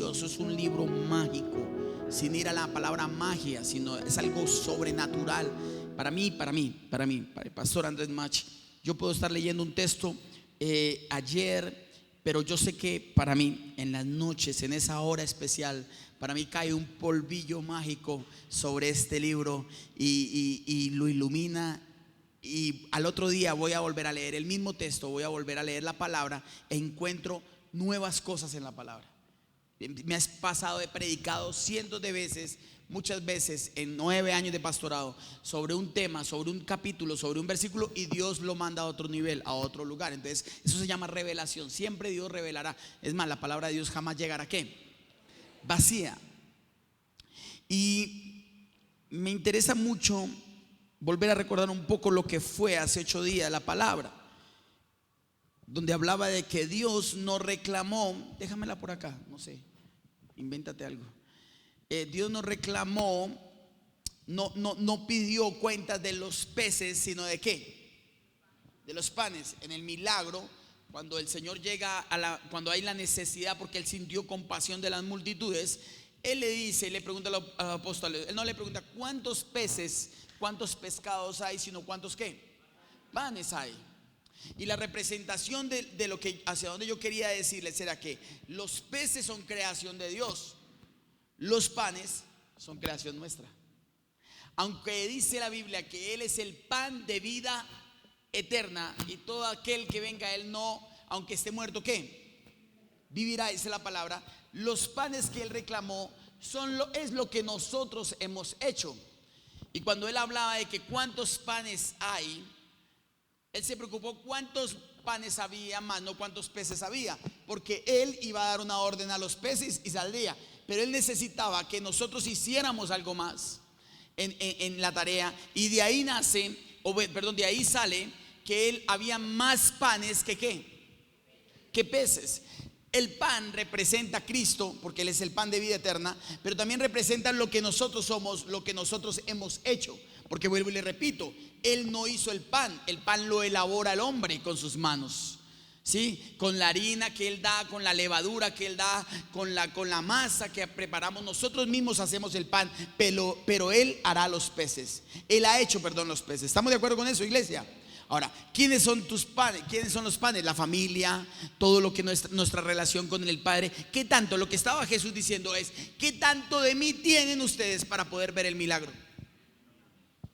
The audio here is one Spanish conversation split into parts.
precioso, es un libro mágico, sin ir a la palabra magia, sino es algo sobrenatural. Para el pastor Andrés Mach, yo puedo estar leyendo un texto ayer, pero yo sé que para mí, en las noches, en esa hora especial, para mí cae un polvillo mágico sobre este libro y lo ilumina. Y al otro día voy a volver a leer el mismo texto, voy a volver a leer la palabra e encuentro nuevas cosas en la palabra. Me has pasado, he predicado cientos de veces, muchas veces en 9 años de pastorado, sobre un tema, sobre un capítulo, sobre un versículo, y Dios lo manda a otro nivel, a otro lugar. Entonces eso se llama revelación. Siempre Dios revelará. Es más, la palabra de Dios jamás llegará ¿qué? Vacía. Y me interesa mucho volver a recordar un poco lo que fue hace 8 días la palabra, donde hablaba de que Dios no reclamó. Déjamela por acá, no sé, invéntate algo. Dios no reclamó, no pidió cuentas de los peces, sino de ¿qué? De los panes. En el milagro, cuando el Señor llega cuando hay la necesidad, porque Él sintió compasión de las multitudes, Él le dice, le pregunta a los apóstoles, Él no le pregunta cuántos peces, cuántos pescados hay, sino cuántos ¿qué? Panes hay. Y la representación de lo que, hacia donde yo quería decirles, era que los peces son creación de Dios, los panes son creación nuestra. Aunque dice la Biblia que Él es el pan de vida eterna, y todo aquel que venga a Él no, aunque esté muerto, ¿qué? Vivirá, dice la palabra. Los panes que Él reclamó es lo que nosotros hemos hecho. Y cuando Él hablaba de que cuántos panes hay, Él se preocupó cuántos panes había, más no cuántos peces había, porque Él iba a dar una orden a los peces y saldría. Pero Él necesitaba que nosotros hiciéramos algo más en la tarea. Y de ahí nace, de ahí sale que Él había más panes que ¿qué? Que peces. El pan representa a Cristo, porque Él es el pan de vida eterna, pero también representa lo que nosotros somos, lo que nosotros hemos hecho. Porque vuelvo y le repito, Él no hizo el pan lo elabora el hombre con sus manos, ¿sí? Con la harina que Él da, con la levadura que Él da, con la masa que preparamos. Nosotros mismos hacemos el pan, pero Él hará los peces. Él ha hecho, los peces. ¿Estamos de acuerdo con eso, iglesia? Ahora, ¿quiénes son tus panes? ¿Quiénes son los panes? La familia, todo lo que nuestra relación con el Padre. ¿Qué tanto? Lo que estaba Jesús diciendo es, ¿qué tanto de mí tienen ustedes para poder ver el milagro?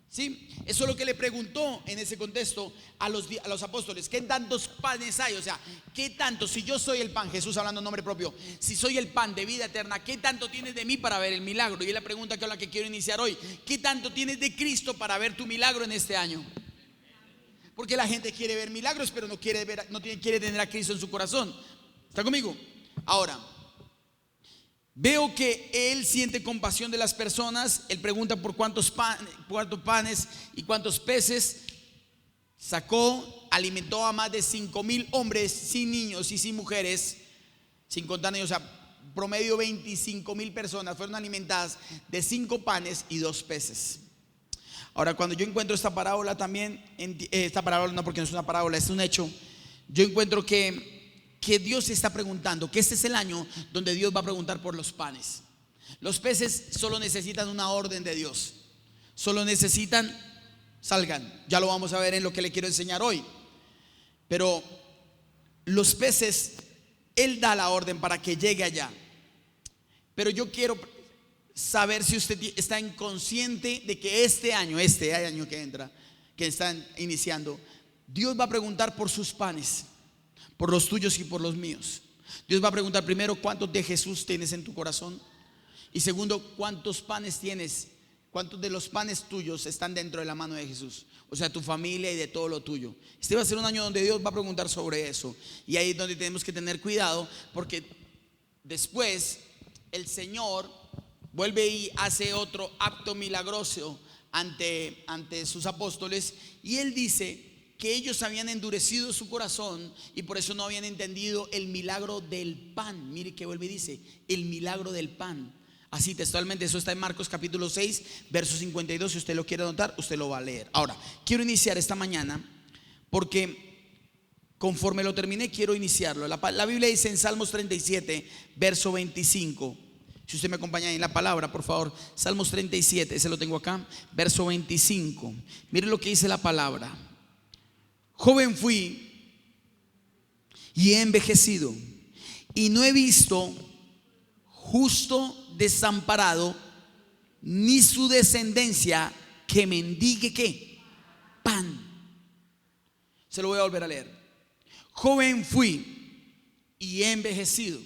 ¿Sí? Eso es lo que le preguntó en ese contexto a los apóstoles. ¿Qué tantos panes hay? O sea, ¿qué tanto? Si yo soy el pan, Jesús hablando en nombre propio, si soy el pan de vida eterna, ¿qué tanto tienes de mí para ver el milagro? Y es la pregunta con la que quiero iniciar hoy. ¿Qué tanto tienes de Cristo para ver tu milagro en este año? Porque la gente quiere ver milagros, pero no quiere tener a Cristo en su corazón. ¿Está conmigo? Ahora, veo que Él siente compasión de las personas. Él pregunta por cuántos panes y cuántos peces. Sacó, alimentó a más de 5,000 hombres, sin niños y sin mujeres, sin contar niños. O sea, promedio 25,000 personas fueron alimentadas de 5 panes y 2 peces. Ahora, cuando yo encuentro esta parábola también, esta parábola no, porque no es una parábola, es un hecho. Yo encuentro que Dios está preguntando, que este es el año donde Dios va a preguntar por los panes. Los peces solo necesitan una orden de Dios, solo necesitan, salgan. Ya lo vamos a ver en lo que le quiero enseñar hoy. Pero los peces, Él da la orden para que llegue allá. Pero yo quiero saber si usted está inconsciente de que este año que entra, que están iniciando, Dios va a preguntar por sus panes, por los tuyos y por los míos. Dios va a preguntar primero cuántos de Jesús tienes en tu corazón, y segundo, cuántos panes tienes, cuántos de los panes tuyos están dentro de la mano de Jesús, o sea, tu familia y de todo lo tuyo. Este va a ser un año donde Dios va a preguntar sobre eso, y ahí es donde tenemos que tener cuidado, porque después el Señor vuelve y hace otro acto milagroso ante sus apóstoles, y Él dice que ellos habían endurecido su corazón y por eso no habían entendido el milagro del pan. Mire que vuelve y dice, el milagro del pan. Así textualmente, eso está en Marcos capítulo 6, verso 52. Si usted lo quiere anotar, usted lo va a leer. Ahora, quiero iniciar esta mañana porque conforme lo terminé, quiero iniciarlo. La Biblia dice en Salmos 37, verso 25. Si usted me acompaña en la palabra, por favor. Salmos 37, ese lo tengo acá, verso 25. Mire lo que dice la palabra. Joven fui y he envejecido, y no he visto justo desamparado, ni su descendencia que mendigue ¿qué? Pan. Se lo voy a volver a leer. Joven fui y he envejecido,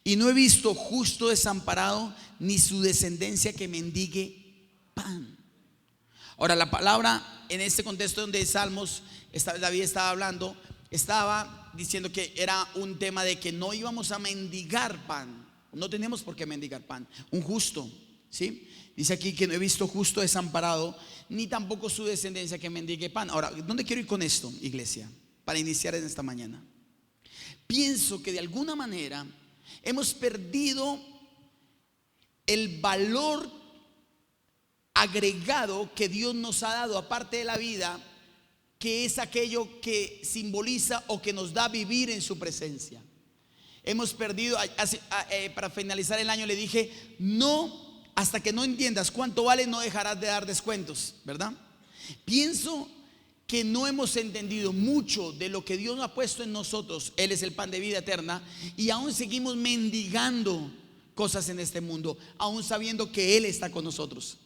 y no he visto justo desamparado, ni su descendencia que mendigue pan. Ahora, la palabra en este contexto donde Salmos, David estaba hablando, estaba diciendo que era un tema de que no íbamos a mendigar pan. No tenemos por qué mendigar pan. Un justo, ¿sí? Dice aquí que no he visto justo desamparado, ni tampoco su descendencia que mendigue pan. Ahora, ¿dónde quiero ir con esto, iglesia? Para iniciar en esta mañana. Pienso que de alguna manera hemos perdido el valor agregado que Dios nos ha dado, aparte de la vida, que es aquello que simboliza o que nos da vivir en su presencia. Hemos perdido, para finalizar el año le dije, no, hasta que no entiendas cuánto vale, no dejarás de dar descuentos, ¿verdad? Pienso que no hemos entendido mucho de lo que Dios ha puesto en nosotros. Él es el pan de vida eterna, y aún seguimos mendigando cosas en este mundo, aún sabiendo que Él está con nosotros.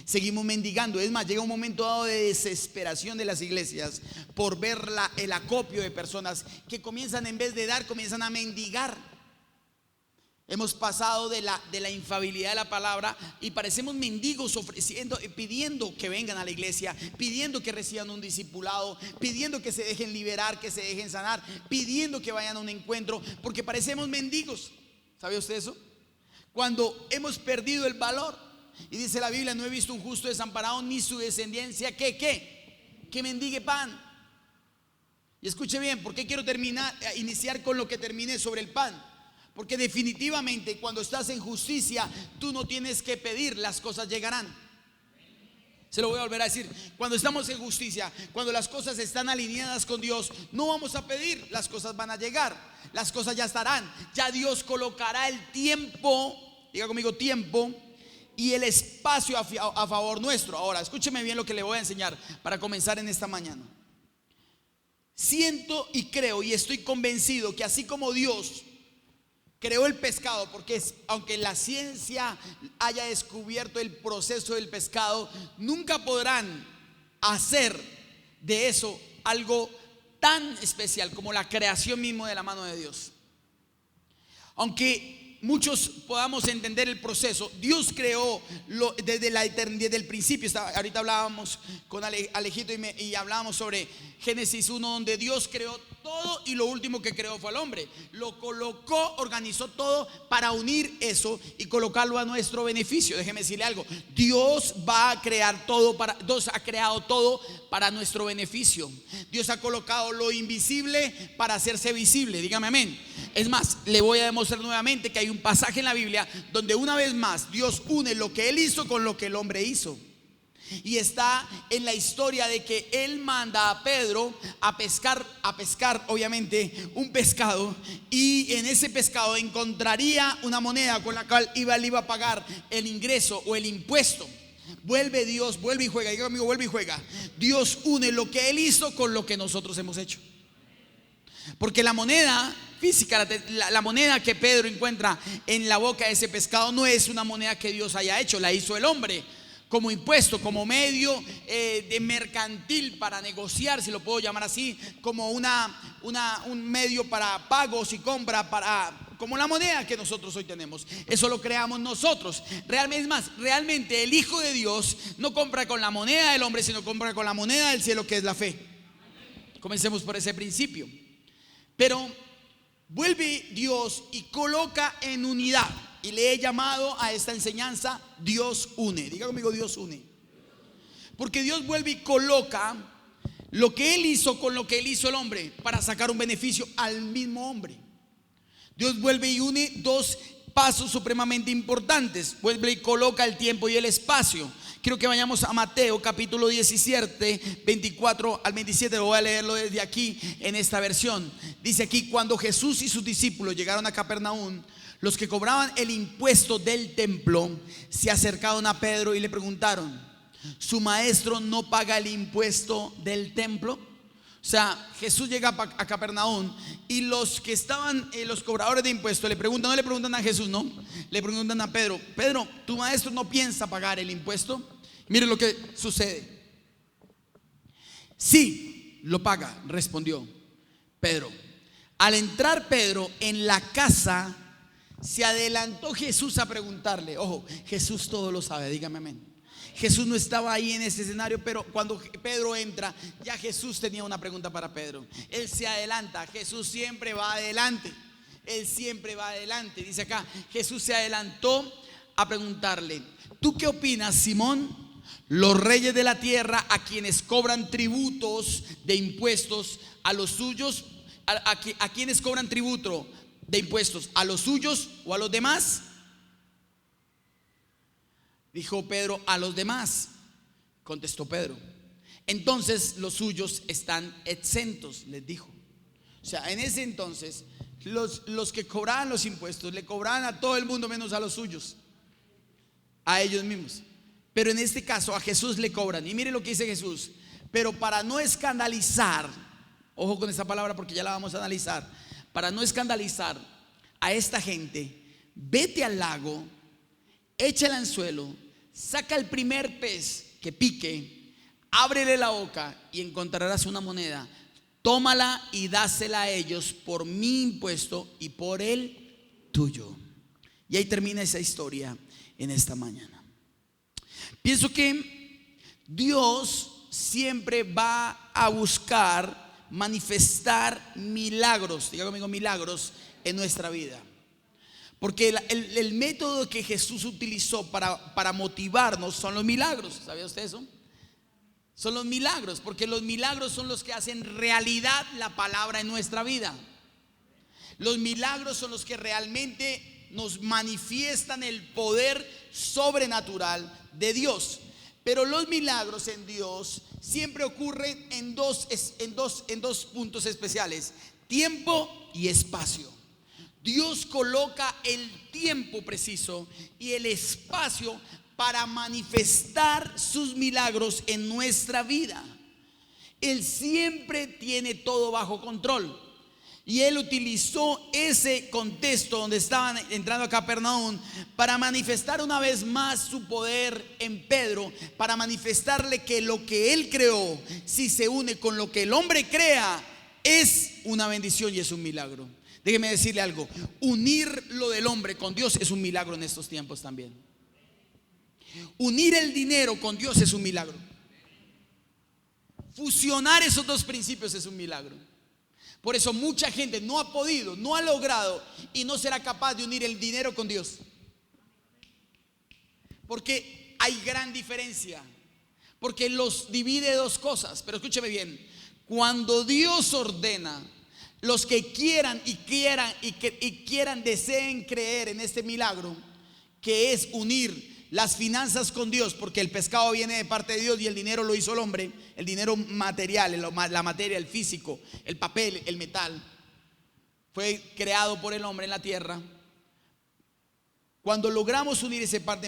Seguimos mendigando. Es más, llega un momento dado de desesperación de las iglesias por ver el acopio de personas que comienzan, en vez de dar, comienzan a mendigar. Hemos pasado de la infalibilidad de la palabra y parecemos mendigos, ofreciendo, pidiendo que vengan a la iglesia, pidiendo que reciban un discipulado, pidiendo que se dejen liberar, que se dejen sanar, pidiendo que vayan a un encuentro, porque parecemos mendigos. ¿Sabe usted eso? Cuando hemos perdido el valor. Y dice la Biblia, no he visto un justo desamparado, ni su descendencia que mendigue pan. Y escuche bien, ¿por qué quiero iniciar con lo que terminé sobre el pan? Porque definitivamente cuando estás en justicia, tú no tienes que pedir, las cosas llegarán. Se lo voy a volver a decir. Cuando estamos en justicia, cuando las cosas están alineadas con Dios, no vamos a pedir, las cosas van a llegar, las cosas ya estarán. Ya Dios colocará el tiempo, diga conmigo, tiempo y el espacio a favor nuestro. Ahora, escúcheme bien lo que le voy a enseñar para comenzar en esta mañana. Siento y creo y estoy convencido que así como Dios creó el pescado, porque aunque la ciencia haya descubierto el proceso del pescado, nunca podrán hacer de eso algo tan especial como la creación misma de la mano de Dios. Aunque muchos podamos entender el proceso, Dios creó desde la eternidad, desde el principio. Ahorita hablábamos con Alejito y hablábamos sobre Génesis 1, donde Dios creó todo y lo último que creó fue al hombre. Lo colocó, organizó todo para unir eso y colocarlo a nuestro beneficio. Déjeme decirle algo, Dios va a crear todo Dios ha creado todo para nuestro beneficio. Dios ha colocado lo invisible para hacerse visible, dígame amén. Es más, le voy a demostrar nuevamente que hay un pasaje en la Biblia donde una vez más Dios une lo que Él hizo con lo que el hombre hizo. Y está en la historia de que Él manda a Pedro a pescar obviamente un pescado, y en ese pescado encontraría una moneda con la cual él iba a pagar el ingreso o el impuesto. Vuelve Dios, vuelve y juega, diga amigo, vuelve y juega. Dios une lo que Él hizo con lo que nosotros hemos hecho. Porque la moneda física, la moneda que Pedro encuentra en la boca de ese pescado, no es una moneda que Dios haya hecho, la hizo el hombre como impuesto, como medio de mercantil para negociar, si lo puedo llamar así, como un medio para pagos y compra, como la moneda que nosotros hoy tenemos. Eso lo creamos nosotros. Realmente el Hijo de Dios no compra con la moneda del hombre, sino compra con la moneda del cielo, que es la fe. Comencemos por ese principio. Pero vuelve Dios y coloca en unidad. Y le he llamado a esta enseñanza Dios une. Diga conmigo, Dios une. Porque Dios vuelve y coloca lo que Él hizo con lo que Él hizo el hombre para sacar un beneficio al mismo hombre. Dios vuelve y une dos pasos supremamente importantes. Vuelve y coloca el tiempo y el espacio. Quiero que vayamos a Mateo capítulo 17, 24 al 27. Voy a leerlo desde aquí en esta versión. Dice aquí: cuando Jesús y sus discípulos llegaron a Capernaum, los que cobraban el impuesto del templo se acercaron a Pedro y le preguntaron: ¿su maestro no paga el impuesto del templo? O sea, Jesús llega a Capernaum y los que estaban, los cobradores de impuestos le preguntan, no le preguntan a Jesús, no, le preguntan a Pedro: Pedro, ¿tu maestro no piensa pagar el impuesto? Mire lo que sucede. Sí, lo paga, respondió Pedro. Al entrar Pedro en la casa, se adelantó Jesús a preguntarle. Ojo, Jesús todo lo sabe, dígame amén. Jesús no estaba ahí en ese escenario, pero cuando Pedro entra, ya Jesús tenía una pregunta para Pedro. Él se adelanta. Jesús siempre va adelante. Él siempre va adelante. Dice acá, Jesús se adelantó a preguntarle: ¿tú qué opinas, Simón? Los reyes de la tierra, a quienes cobran tributos de impuestos a los suyos, a quienes cobran tributo de impuestos, ¿a los suyos o a los demás? Dijo Pedro: a los demás. Contestó Pedro: entonces los suyos están exentos, les dijo. O sea, en ese entonces los que cobraban los impuestos le cobraban a todo el mundo menos a los suyos, a ellos mismos. Pero en este caso a Jesús le cobran. Y mire lo que dice Jesús: pero para no escandalizar, ojo con esta palabra porque ya la vamos a analizar, para no escandalizar a esta gente, vete al lago, echa el anzuelo, saca el primer pez que pique, ábrele la boca y encontrarás una moneda. Tómala y dásela a ellos por mi impuesto y por el tuyo. Y ahí termina esa historia en esta mañana. Pienso que Dios siempre va a buscar manifestar milagros, diga conmigo, milagros en nuestra vida. Porque el método que Jesús utilizó para motivarnos son los milagros. ¿Sabía usted eso? Son los milagros, porque los milagros son los que hacen realidad la palabra en nuestra vida. Los milagros son los que realmente nos manifiestan el poder sobrenatural de Dios. Pero los milagros en Dios siempre ocurren en dos puntos especiales: tiempo y espacio. Dios coloca el tiempo preciso y el espacio para manifestar sus milagros en nuestra vida. Él siempre tiene todo bajo control. Y Él utilizó ese contexto donde estaban entrando a Capernaum para manifestar una vez más su poder en Pedro, para manifestarle que lo que Él creó, si se une con lo que el hombre crea, es una bendición y es un milagro. Déjeme decirle algo: unir lo del hombre con Dios es un milagro en estos tiempos también. Unir el dinero con Dios es un milagro. Fusionar esos dos principios es un milagro. Por eso mucha gente no ha podido, no ha logrado y no será capaz de unir el dinero con Dios. Porque hay gran diferencia. Porque los divide dos cosas. Pero escúcheme bien: cuando Dios ordena, los que quieran deseen creer en este milagro, que es unir las finanzas con Dios, porque el pescado viene de parte de Dios y el dinero lo hizo el hombre. El dinero material, la materia, el físico, el papel, el metal, fue creado por el hombre en la tierra. Cuando logramos unir ese par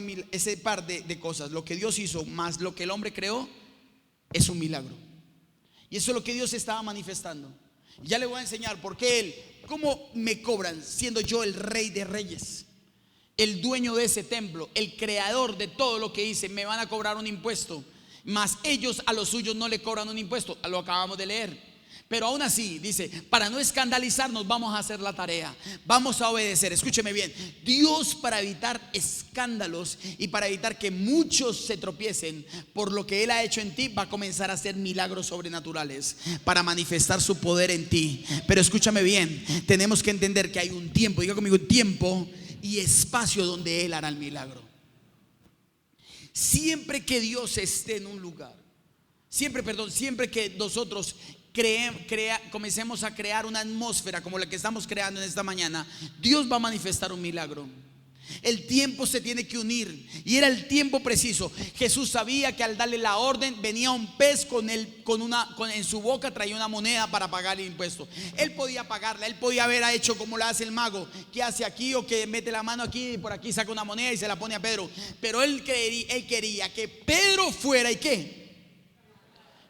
de cosas, lo que Dios hizo más lo que el hombre creó, es un milagro. Y eso es lo que Dios estaba manifestando. Ya le voy a enseñar por qué Él, cómo me cobran siendo yo el Rey de Reyes, el dueño de ese templo, el creador de todo lo que hice. Me van a cobrar un impuesto, mas ellos a los suyos no le cobran un impuesto. Lo acabamos de leer. Pero aún así dice: para no escandalizarnos, vamos a hacer la tarea, vamos a obedecer. Escúcheme bien: Dios, para evitar escándalos y para evitar que muchos se tropiecen por lo que Él ha hecho en ti, va a comenzar a hacer milagros sobrenaturales para manifestar su poder en ti. Pero escúchame bien: tenemos que entender que hay un tiempo, diga conmigo, tiempo y espacio donde Él hará el milagro. Siempre que Dios esté en un lugar, siempre que nosotros comencemos a crear una atmósfera como la que estamos creando en esta mañana, Dios va a manifestar un milagro. El tiempo se tiene que unir y era el tiempo preciso. Jesús sabía que al darle la orden venía un pez en su boca traía una moneda para pagar el impuesto. Él podía pagarla, él podía haber hecho como lo hace el mago, que hace aquí o que mete la mano aquí y por aquí saca una moneda y se la pone a Pedro. Pero él quería que Pedro fuera y ¿qué?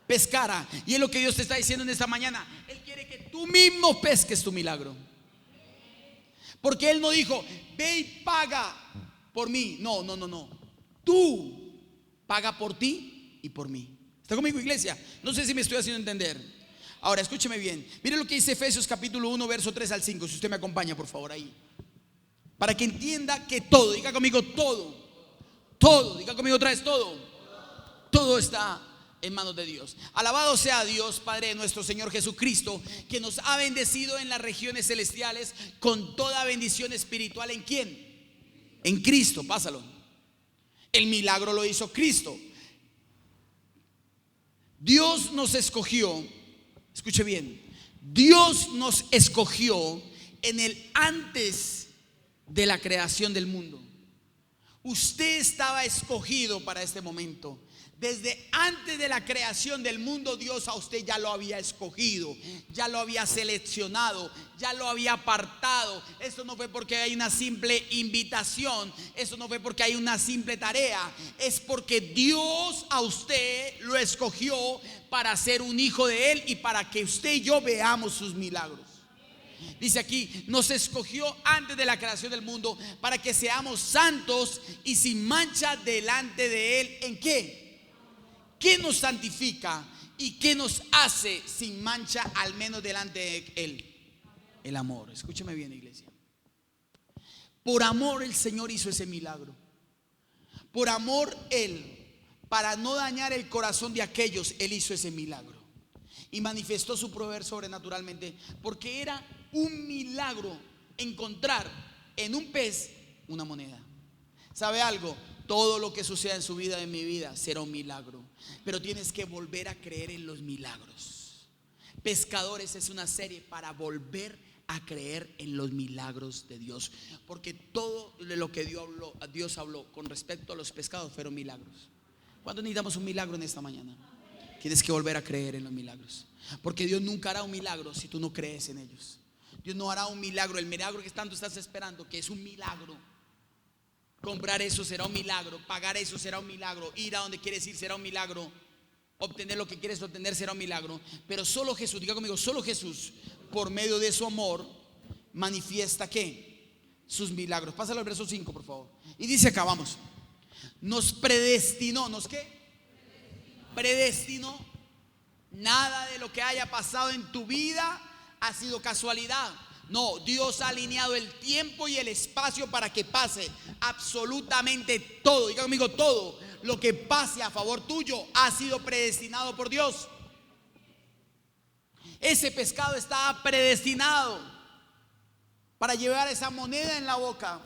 Pescara. Y es lo que Dios te está diciendo en esta mañana. Él quiere que tú mismo pesques tu milagro. Porque Él no dijo, ve y paga por mí. No. Tú paga por ti y por mí. ¿Está conmigo, iglesia? No sé si me estoy haciendo entender. Ahora, escúcheme bien. Mire lo que dice Efesios capítulo 1, verso 3 al 5. Si usted me acompaña, por favor, ahí. Para que entienda que todo, diga conmigo todo, diga conmigo otra vez todo está en manos de Dios. Alabado sea Dios, Padre de nuestro Señor Jesucristo, que nos ha bendecido en las regiones celestiales con toda bendición espiritual. ¿En quién? En Cristo, pásalo. El milagro lo hizo Cristo. Dios nos escogió, escuche bien, Dios nos escogió en el antes de la creación del mundo. Usted estaba escogido para este momento. Desde antes de la creación del mundo, Dios a usted ya lo había escogido, ya lo había seleccionado, ya lo había apartado. Eso no fue porque hay una simple invitación, eso no fue porque hay una simple tarea, es porque Dios a usted lo escogió para ser un hijo de Él y para que usted y yo veamos sus milagros. Dice aquí, nos escogió antes de la creación del mundo para que seamos santos y sin mancha delante de Él. ¿En qué? ¿Qué nos santifica y qué nos hace sin mancha, al menos delante de Él? El amor. Escúcheme bien, iglesia. Por amor el Señor hizo ese milagro. Por amor Él, para no dañar el corazón de aquellos, Él hizo ese milagro y manifestó su poder sobrenaturalmente, porque era un milagro encontrar en un pez una moneda. ¿Sabe algo? Todo lo que suceda en su vida, en mi vida, será un milagro. Pero tienes que volver a creer en los milagros. Pescadores es una serie para volver a creer en los milagros de Dios. Porque todo lo que Dios habló con respecto a los pescados fueron milagros. ¿Cuánto necesitamos un milagro en esta mañana? Tienes que volver a creer en los milagros. Porque Dios nunca hará un milagro si tú no crees en ellos. Dios no hará un milagro, el milagro que tanto estás esperando, que es un milagro. Comprar eso será un milagro, pagar eso será un milagro, ir a donde quieres ir será un milagro, obtener lo que quieres obtener será un milagro. Pero solo Jesús, diga conmigo, solo Jesús, por medio de su amor, manifiesta ¿qué? Sus milagros. Pásalo al verso 5, por favor. Y dice acá, vamos. Nos predestinó, ¿nos qué? Predestinó. Nada de lo que haya pasado en tu vida ha sido casualidad. No, Dios ha alineado el tiempo y el espacio para que pase absolutamente todo. Diga conmigo, todo lo que pase a favor tuyo ha sido predestinado por Dios. Ese pescado estaba predestinado para llevar esa moneda en la boca.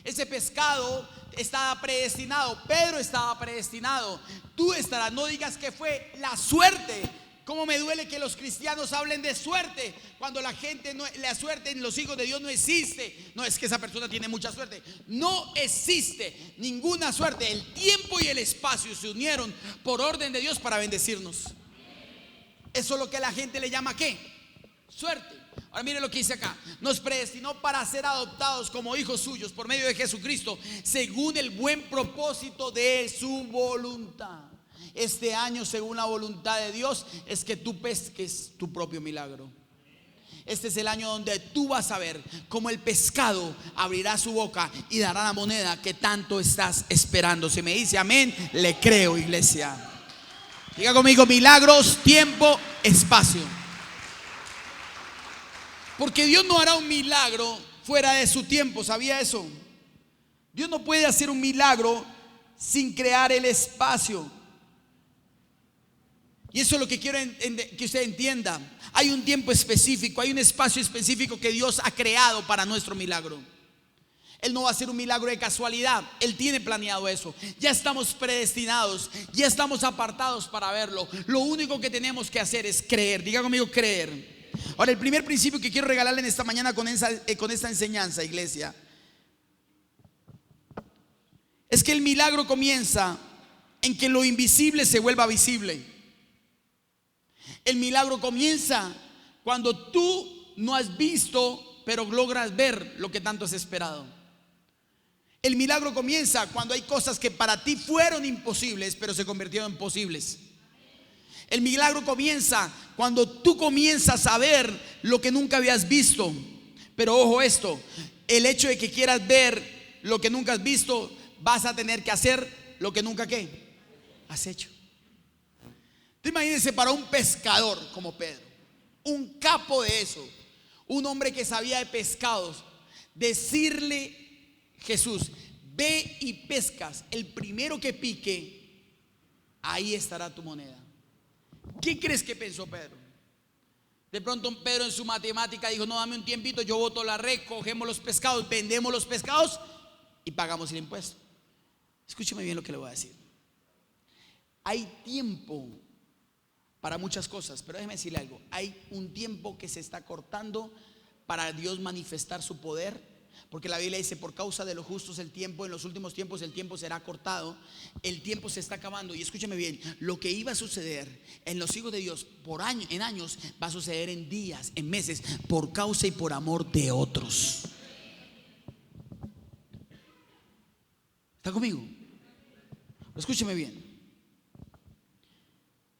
Ese pescado estaba predestinado. Pedro estaba predestinado. Tú estarás, no digas que fue la suerte. Cómo me duele que los cristianos hablen de suerte cuando la gente la suerte en los hijos de Dios no existe. No es que esa persona tiene mucha suerte. No existe ninguna suerte. El tiempo y el espacio se unieron por orden de Dios para bendecirnos. Eso es lo que la gente le llama ¿qué? Suerte. Ahora mire lo que dice acá. Nos predestinó para ser adoptados como hijos suyos por medio de Jesucristo, según el buen propósito de su voluntad. Este año, según la voluntad de Dios, es que tú pesques tu propio milagro. Este es el año donde tú vas a ver cómo el pescado abrirá su boca y dará la moneda que tanto estás esperando. Si me dice amén, le creo, iglesia. Diga conmigo, milagros, tiempo, espacio. Porque Dios no hará un milagro fuera de su tiempo. ¿Sabía eso? Dios no puede hacer un milagro sin crear el espacio. Y eso es lo que quiero que usted entienda. Hay un tiempo específico, hay un espacio específico que Dios ha creado para nuestro milagro. Él no va a hacer un milagro de casualidad. Él tiene planeado eso. Ya estamos predestinados, ya estamos apartados para verlo. Lo único que tenemos que hacer es creer. Diga conmigo, creer. Ahora, el primer principio que quiero regalarle en esta mañana con esta enseñanza, iglesia, es que el milagro comienza en que lo invisible se vuelva visible. El milagro comienza cuando tú no has visto, pero logras ver lo que tanto has esperado. El milagro comienza cuando hay cosas que para ti fueron imposibles, pero se convirtieron en posibles. El milagro comienza cuando tú comienzas a ver lo que nunca habías visto. Pero ojo esto, el hecho de que quieras ver lo que nunca has visto, vas a tener que hacer lo que nunca ¿qué? Has hecho. Te imagínense para un pescador como Pedro, un capo de eso, un hombre que sabía de pescados, decirle Jesús, ve y pescas, el primero que pique, ahí estará tu moneda. ¿Qué crees que pensó Pedro? De pronto Pedro en su matemática dijo, no, dame un tiempito, yo boto la red, cogemos los pescados, vendemos los pescados y pagamos el impuesto. Escúcheme bien lo que le voy a decir. Hay tiempo para muchas cosas, pero déjeme decirle algo. Hay un tiempo que se está cortando para Dios manifestar su poder. Porque la Biblia dice, por causa de los justos el tiempo, en los últimos tiempos el tiempo será cortado. El tiempo se está acabando. Y escúchame bien, lo que iba a suceder en los hijos de Dios en años, va a suceder en días, en meses, por causa y por amor de otros. ¿Está conmigo? Escúcheme bien.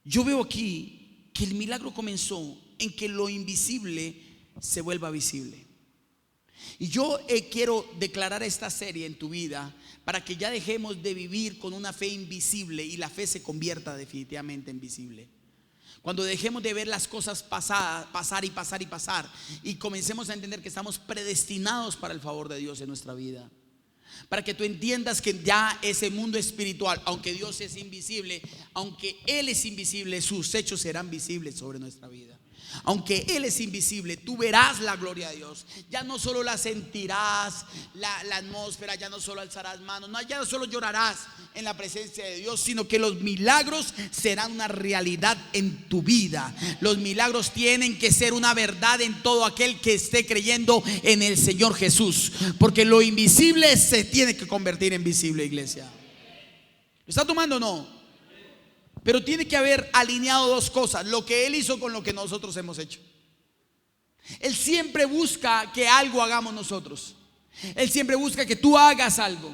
Yo veo aquí que el milagro comenzó en que lo invisible se vuelva visible. Y yo quiero declarar esta serie en tu vida para que ya dejemos de vivir con una fe invisible y la fe se convierta definitivamente en visible. Cuando dejemos de ver las cosas pasar y comencemos a entender que estamos predestinados para el favor de Dios en nuestra vida. Para que tú entiendas que ya ese mundo espiritual, aunque Dios es invisible, aunque Él es invisible, sus hechos serán visibles sobre nuestra vida. Aunque Él es invisible, tú verás la gloria de Dios. Ya no solo la sentirás, la atmósfera, ya no solo alzarás manos, no, ya no solo llorarás en la presencia de Dios, sino que los milagros serán una realidad en tu vida. Los milagros tienen que ser una verdad en todo aquel que esté creyendo en el Señor Jesús. Porque lo invisible se tiene que convertir en visible, iglesia. ¿Lo está tomando o no? Pero tiene que haber alineado dos cosas: lo que Él hizo con lo que nosotros hemos hecho. Él siempre busca que algo hagamos nosotros. Él siempre busca que tú hagas algo.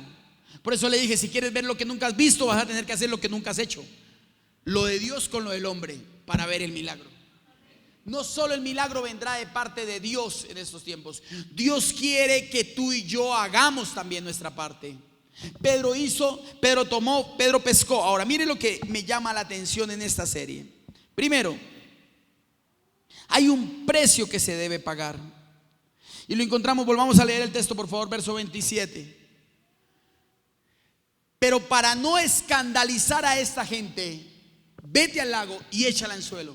Por eso le dije, si quieres ver lo que nunca has visto, vas a tener que hacer lo que nunca has hecho. Lo de Dios con lo del hombre para ver el milagro. No solo el milagro vendrá de parte de Dios en estos tiempos. Dios quiere que tú y yo hagamos también nuestra parte. Pedro hizo, Pedro tomó, Pedro pescó. Ahora mire lo que me llama la atención en esta serie. Primero, hay un precio que se debe pagar. Y lo encontramos, volvamos a leer el texto por favor, verso 27. Pero para no escandalizar a esta gente, vete al lago y échala en suelo.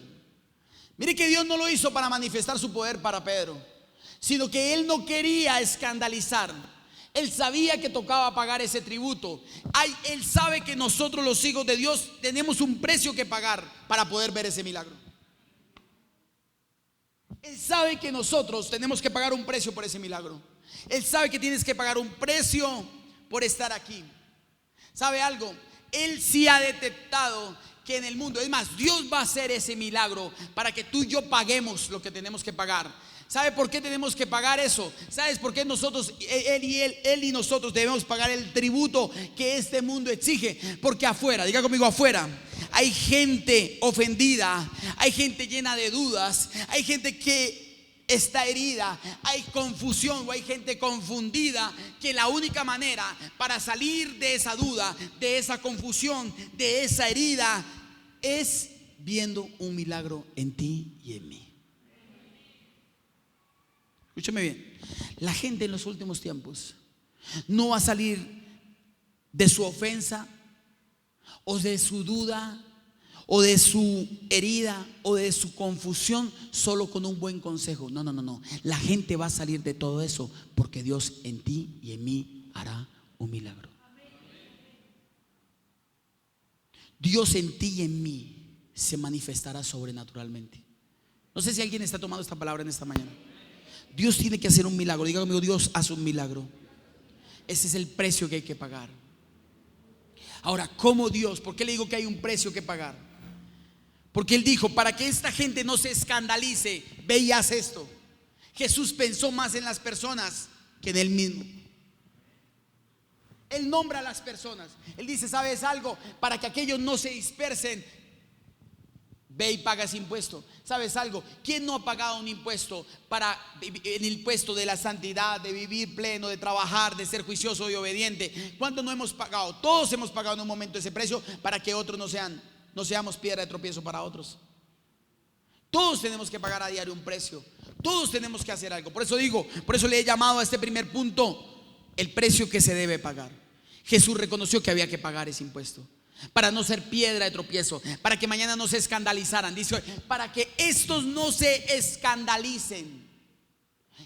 Mire que Dios no lo hizo para manifestar su poder para Pedro, sino que Él no quería escandalizar. Él sabía que tocaba pagar ese tributo. Él sabe que nosotros los hijos de Dios tenemos un precio que pagar para poder ver ese milagro. Él sabe que nosotros tenemos que pagar un precio por ese milagro. Él sabe que tienes que pagar un precio por estar aquí. ¿Sabe algo? Él sí ha detectado que en el mundo, es más, Dios va a hacer ese milagro para que tú y yo paguemos lo que tenemos que pagar. ¿Sabe por qué tenemos que pagar eso? ¿Sabes por qué nosotros, él y nosotros debemos pagar el tributo que este mundo exige? Porque afuera, diga conmigo, afuera hay gente ofendida, hay gente llena de dudas, hay gente que está herida, hay confusión o hay gente confundida, que la única manera para salir de esa duda, de esa confusión, de esa herida, es viendo un milagro en ti y en mí. Escúchame bien, la gente en los últimos tiempos no va a salir de su ofensa o de su duda o de su herida o de su confusión solo con un buen consejo. No. La gente va a salir de todo eso porque Dios en ti y en mí hará un milagro. Dios en ti y en mí se manifestará sobrenaturalmente. No sé si alguien está tomando esta palabra en esta mañana. Dios tiene que hacer un milagro. Diga conmigo, Dios hace un milagro. Ese es el precio que hay que pagar. Ahora, ¿cómo Dios? ¿Por qué le digo que hay un precio que pagar? Porque Él dijo, para que esta gente no se escandalice, ve y haz esto. Jesús pensó más en las personas que en Él mismo. Él nombra a las personas. Él dice, ¿sabes algo? Para que aquellos no se dispersen, ve y paga ese impuesto. ¿Sabes algo? ¿Quién no ha pagado un impuesto el impuesto de la santidad, de vivir pleno, de trabajar, de ser juicioso y obediente? ¿Cuántos no hemos pagado? Todos hemos pagado en un momento ese precio para que otros no seamos piedra de tropiezo para otros. Todos tenemos que pagar a diario un precio. Todos tenemos que hacer algo. Por eso le he llamado a este primer punto el precio que se debe pagar. Jesús reconoció que había que pagar ese impuesto para no ser piedra de tropiezo, para que mañana no se escandalizaran. Dice, para que estos no se escandalicen.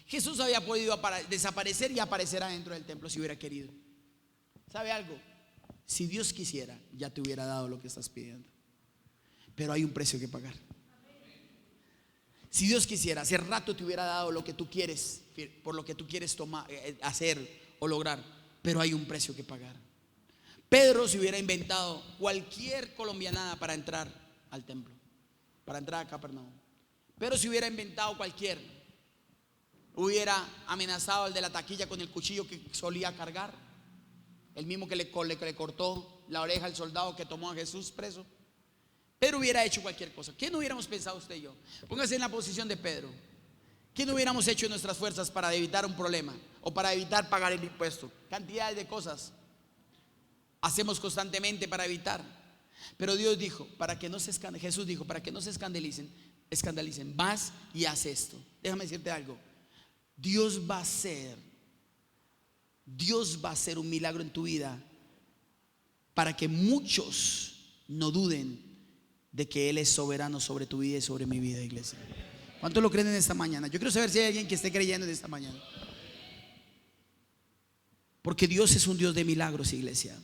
Jesús había podido desaparecer y aparecer adentro del templo si hubiera querido. ¿Sabe algo? Si Dios quisiera, ya te hubiera dado lo que estás pidiendo. Pero hay un precio que pagar. Si Dios quisiera, hace rato te hubiera dado lo que tú quieres, por lo que tú quieres hacer o lograr. Pero hay un precio que pagar. Pedro se hubiera inventado cualquier colombianada para entrar al templo, para entrar a Capernaum. Pero se hubiera inventado hubiera amenazado al de la taquilla con el cuchillo que solía cargar, el mismo que le cortó la oreja al soldado que tomó a Jesús preso. Pedro hubiera hecho cualquier cosa. ¿Qué no hubiéramos pensado usted y yo? Póngase en la posición de Pedro. ¿Qué no hubiéramos hecho en nuestras fuerzas para evitar un problema o para evitar pagar el impuesto? Cantidades de cosas hacemos constantemente para evitar. Pero Dios dijo, Jesús dijo, para que no se escandalicen, vas y haz esto. Déjame decirte algo. Dios va a hacer un milagro en tu vida para que muchos no duden de que Él es soberano sobre tu vida y sobre mi vida, iglesia. ¿Cuántos lo creen en esta mañana? Yo quiero saber si hay alguien que esté creyendo en esta mañana. Porque Dios es un Dios de milagros, iglesia.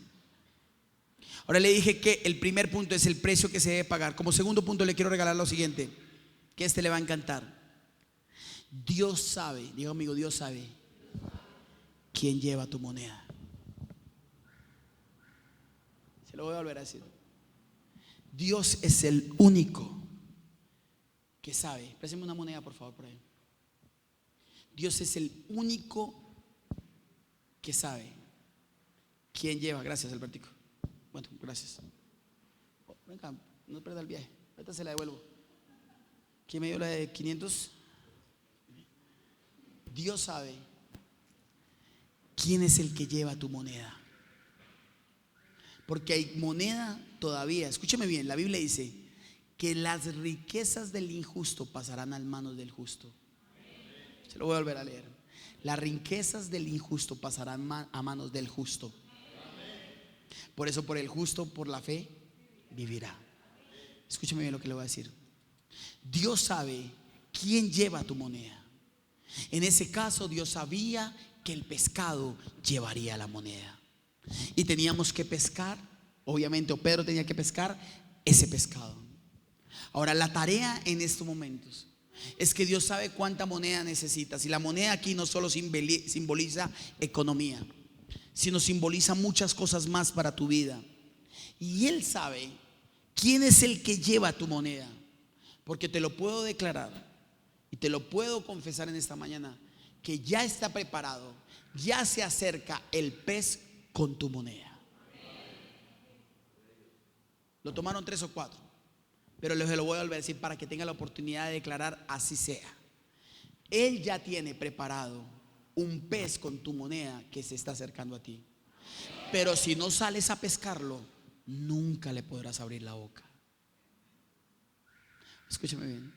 Ahora le dije que el primer punto es el precio que se debe pagar. Como segundo punto le quiero regalar lo siguiente, que le va a encantar. Dios sabe, diga amigo, Dios sabe quién lleva tu moneda. Se lo voy a volver a decir. Dios es el único que sabe. Préstame una moneda, por favor, por ahí. Dios es el único que sabe quién lleva. Gracias, Albertico. Bueno, gracias. Venga, no pierda el viaje. Ahorita se la devuelvo. ¿Quién me dio la de 500? Dios sabe quién es el que lleva tu moneda. Porque hay moneda todavía. Escúchame bien, la Biblia dice que las riquezas del injusto pasarán a manos del justo. Se lo voy a volver a leer. Las riquezas del injusto pasarán a manos del justo. Por eso, por el justo, por la fe, vivirá. Escúchame bien lo que le voy a decir. Dios sabe quién lleva tu moneda. En ese caso, Dios sabía que el pescado llevaría la moneda. Y teníamos que pescar, obviamente, o Pedro tenía que pescar ese pescado. Ahora, la tarea en estos momentos es que Dios sabe cuánta moneda necesitas. Y la moneda aquí no solo simboliza economía, sino simboliza muchas cosas más para tu vida. Y Él sabe quién es el que lleva tu moneda. Porque te lo puedo declarar y te lo puedo confesar en esta mañana, que ya está preparado, ya se acerca el pez con tu moneda. Lo tomaron 3 o 4, pero les lo voy a volver a decir para que tenga la oportunidad de declarar así sea. Él ya tiene preparado un pez con tu moneda que se está acercando a ti. Pero si no sales a pescarlo, nunca le podrás abrir la boca. Escúchame bien.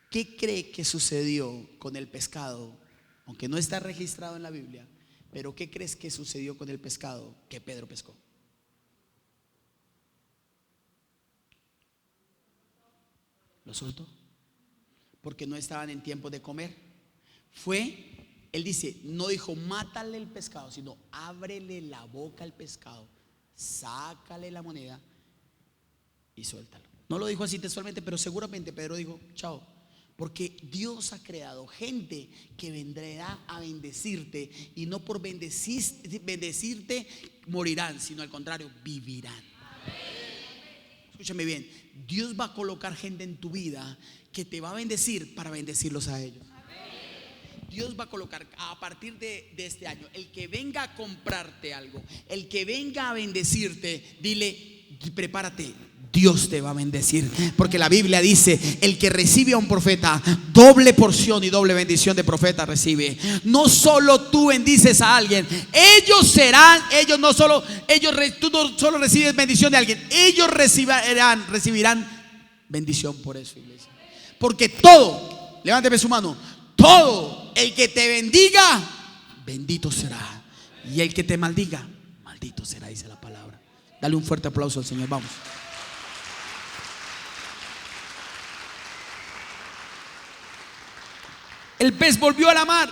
¿Qué cree que sucedió con el pescado? Aunque no está registrado en la Biblia, pero ¿qué crees que sucedió con el pescado que Pedro pescó? ¿Lo soltó? Porque no estaban en tiempo de comer. Él dice, no dijo mátale el pescado, sino ábrele la boca al pescado, sácale la moneda y suéltalo. No lo dijo así textualmente, pero seguramente Pedro dijo chao, Porque Dios ha creado gente que vendrá a bendecirte, y no por bendecirte morirán, sino al contrario, vivirán. Escúchame bien, Dios va a colocar gente en tu vida que te va a bendecir para bendecirlos a ellos. Dios va a colocar a partir de este año, el que venga a comprarte algo, el que venga a bendecirte, dile, prepárate, Dios te va a bendecir. Porque la Biblia dice, el que recibe a un profeta, doble porción y doble bendición de profeta recibe. No solo tú bendices a alguien, tú no solo recibes bendición de alguien, ellos recibirán bendición por eso, iglesia. Porque todo, levánteme su mano, todo el que te bendiga, bendito será. Y el que te maldiga, maldito será, dice la palabra. Dale un fuerte aplauso al Señor, vamos. El pez volvió a la mar.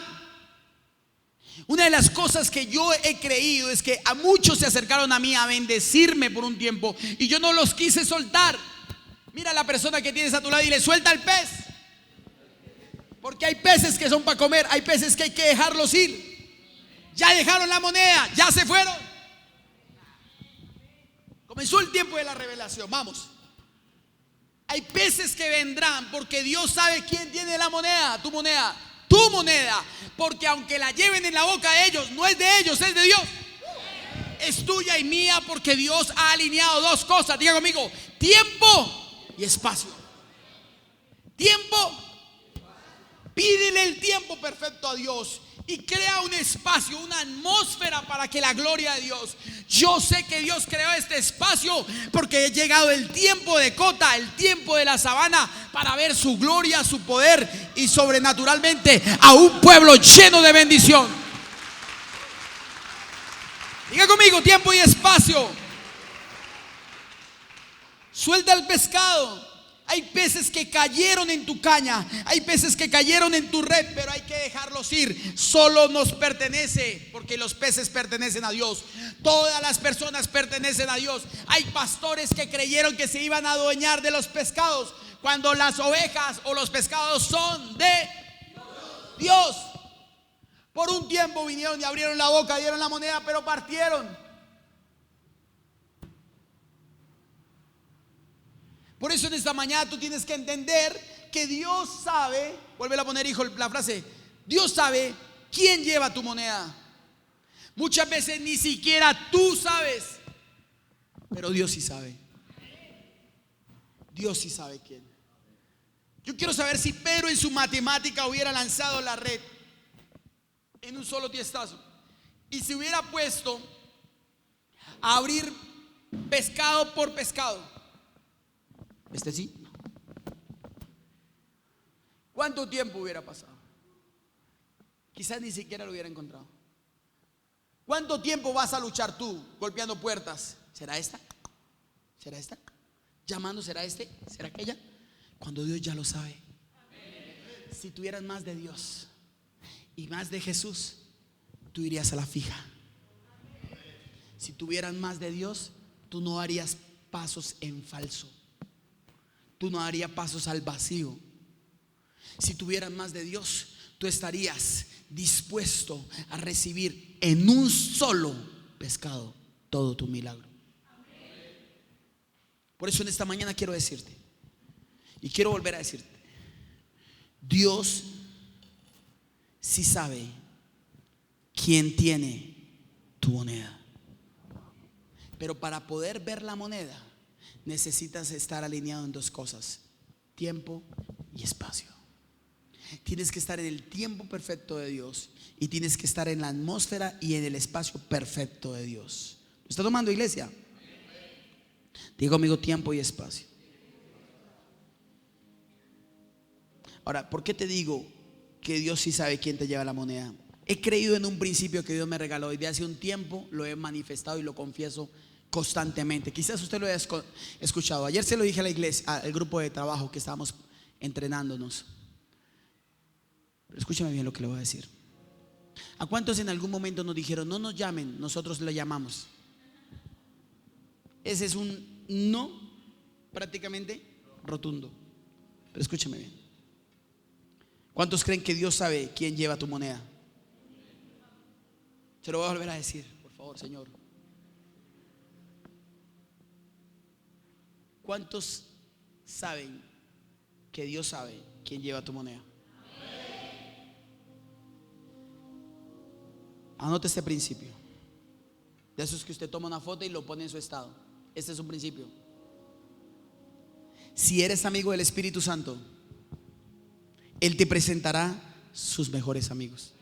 Una de las cosas que yo he creído es que a muchos se acercaron a mí a bendecirme por un tiempo y yo no los quise soltar. Mira a la persona que tienes a tu lado y le suelta el pez. Porque hay peces que son para comer, hay peces que hay que dejarlos ir. Ya dejaron la moneda, ya se fueron. Comenzó el tiempo de la revelación, vamos. Hay peces que vendrán porque Dios sabe quién tiene la moneda, tu moneda. Porque aunque la lleven en la boca de ellos, no es de ellos, es de Dios. Es tuya y mía porque Dios ha alineado dos cosas. Diga conmigo, tiempo y espacio. Tiempo. Pídele el tiempo perfecto a Dios y crea un espacio, una atmósfera para que la gloria de Dios. Yo sé que Dios creó este espacio porque ha llegado el tiempo de cota, el tiempo de la sabana, para ver su gloria, su poder y sobrenaturalmente a un pueblo lleno de bendición. Diga conmigo, tiempo y espacio. Suelta el pescado. Hay peces que cayeron en tu caña, hay peces que cayeron en tu red, pero hay que dejarlos ir. Solo nos pertenece, porque los peces pertenecen a Dios. Todas las personas pertenecen a Dios. Hay pastores que creyeron que se iban a adueñar de los pescados, cuando las ovejas o los pescados son de Dios. Por un tiempo vinieron y abrieron la boca, dieron la moneda, pero partieron. Por eso en esta mañana tú tienes que entender que Dios sabe, vuelve a poner, hijo, la frase, Dios sabe quién lleva tu moneda. Muchas veces ni siquiera tú sabes, pero Dios sí sabe. Dios sí sabe quién. Yo quiero saber si Pedro en su matemática hubiera lanzado la red en un solo tiestazo y se hubiera puesto a abrir pescado por pescado. Sí. ¿Cuánto tiempo hubiera pasado? Quizás ni siquiera lo hubiera encontrado. ¿Cuánto tiempo vas a luchar tú golpeando puertas? ¿Será esta? ¿Será esta? ¿Llamando? ¿Será este? ¿Será aquella? Cuando Dios ya lo sabe. Si tuvieras más de Dios y más de Jesús, tú irías a la fija. Si tuvieras más de Dios, tú no harías pasos en falso. Tú no harías pasos al vacío. Si tuvieras más de Dios, tú estarías dispuesto a recibir en un solo pescado todo tu milagro. Por eso en esta mañana quiero decirte, y quiero volver a decirte, Dios sí sabe quién tiene tu moneda. Pero para poder ver la moneda, necesitas estar alineado en dos cosas: tiempo y espacio. Tienes que estar en el tiempo perfecto de Dios y tienes que estar en la atmósfera y en el espacio perfecto de Dios. ¿Lo está tomando, iglesia? Diga conmigo, tiempo y espacio. Ahora, ¿por qué te digo que Dios sí sabe quién te lleva la moneda? He creído en un principio que Dios me regaló y de hace un tiempo lo he manifestado y lo confieso constantemente. Quizás usted lo haya escuchado. Ayer se lo dije a la iglesia, al grupo de trabajo que estábamos entrenándonos. Pero escúchame bien lo que le voy a decir. ¿A cuántos en algún momento nos dijeron: no nos llamen, nosotros le llamamos? Ese es un no prácticamente rotundo. Pero escúchame bien. ¿Cuántos creen que Dios sabe quién lleva tu moneda? Se lo voy a volver a decir, por favor, Señor. ¿Cuántos saben que Dios sabe quién lleva tu moneda? Anote este principio. De eso es que usted toma una foto y lo pone en su estado. Este es un principio. Si eres amigo del Espíritu Santo, Él te presentará sus mejores amigos.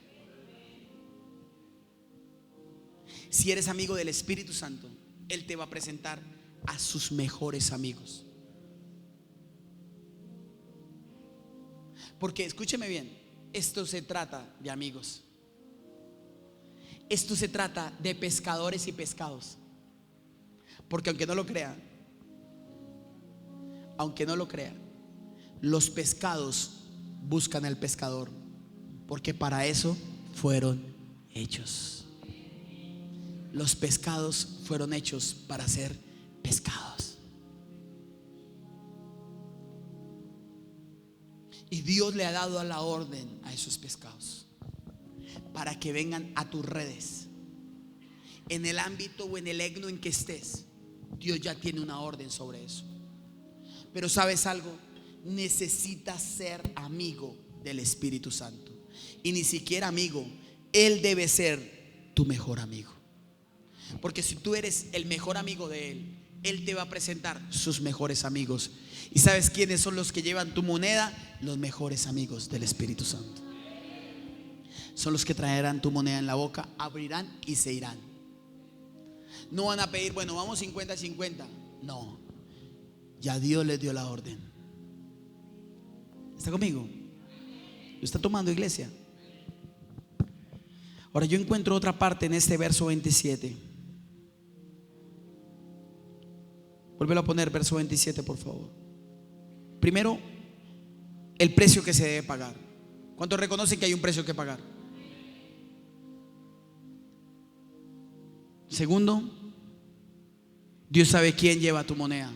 Si eres amigo del Espíritu Santo, Él te va a presentar a sus mejores amigos. Porque escúcheme bien, esto se trata de amigos. Esto se trata de pescadores y pescados. Porque aunque no lo crean, los pescados buscan al pescador, porque para eso fueron hechos. Los pescados fueron hechos para ser pescados. Y Dios le ha dado la orden a esos pescados para que vengan a tus redes. En el ámbito o en el egno en que estés, Dios ya tiene una orden sobre eso. Pero ¿sabes algo? Necesitas ser amigo del Espíritu Santo. Y ni siquiera amigo, Él debe ser tu mejor amigo. Porque si tú eres el mejor amigo de Él, Él te va a presentar sus mejores amigos. ¿Y sabes quiénes son los que llevan tu moneda? Los mejores amigos del Espíritu Santo. Son los que traerán tu moneda en la boca, abrirán y se irán. No van a pedir, bueno, vamos 50-50. No, ya Dios les dio la orden. ¿Está conmigo? ¿Lo está tomando, iglesia? Ahora yo encuentro otra parte en este verso 27. Vuélvelo a poner, verso 27, por favor. Primero, el precio que se debe pagar. ¿Cuántos reconocen que hay un precio que pagar? Segundo, Dios sabe quién lleva tu moneda,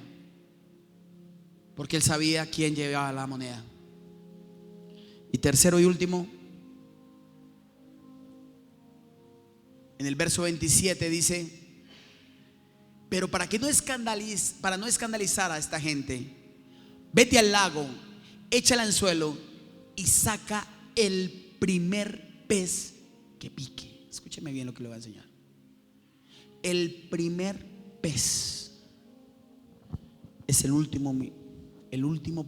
porque Él sabía quién llevaba la moneda. Y tercero y último, en el verso 27 dice: pero para no escandalizar a esta gente, vete al lago, echa el anzuelo y saca el primer pez que pique. Escúcheme bien lo que le voy a enseñar. El primer pez es el último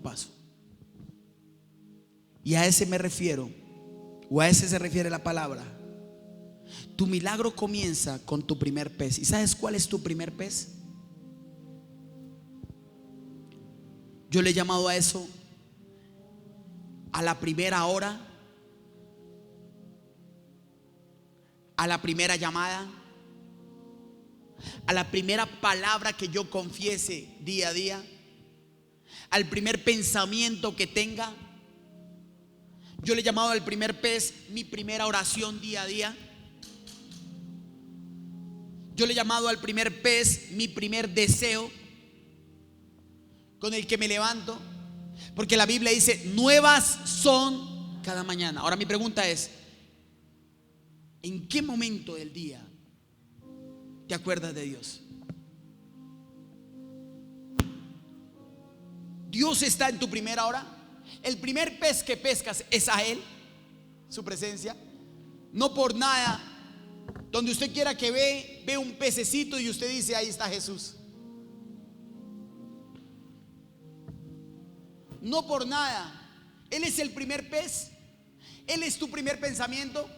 paso. Y a ese me refiero, o a ese se refiere la palabra. Tu milagro comienza con tu primer pez. ¿Y sabes cuál es tu primer pez? Yo le he llamado a eso a la primera hora, a la primera llamada, a la primera palabra que yo confiese día a día, al primer pensamiento que tenga. Yo le he llamado al primer pez mi primera oración día a día. Yo le he llamado al primer pez mi primer deseo con el que me levanto, porque la Biblia dice: nuevas son cada mañana. Ahora mi pregunta es: ¿en qué momento del día te acuerdas de Dios? Dios está en tu primera hora. El primer pez que pescas es a Él, su presencia. No por nada, donde usted quiera que ve un pececito y usted dice: ahí está Jesús. No por nada. Él es el primer pez. Él es tu primer pensamiento.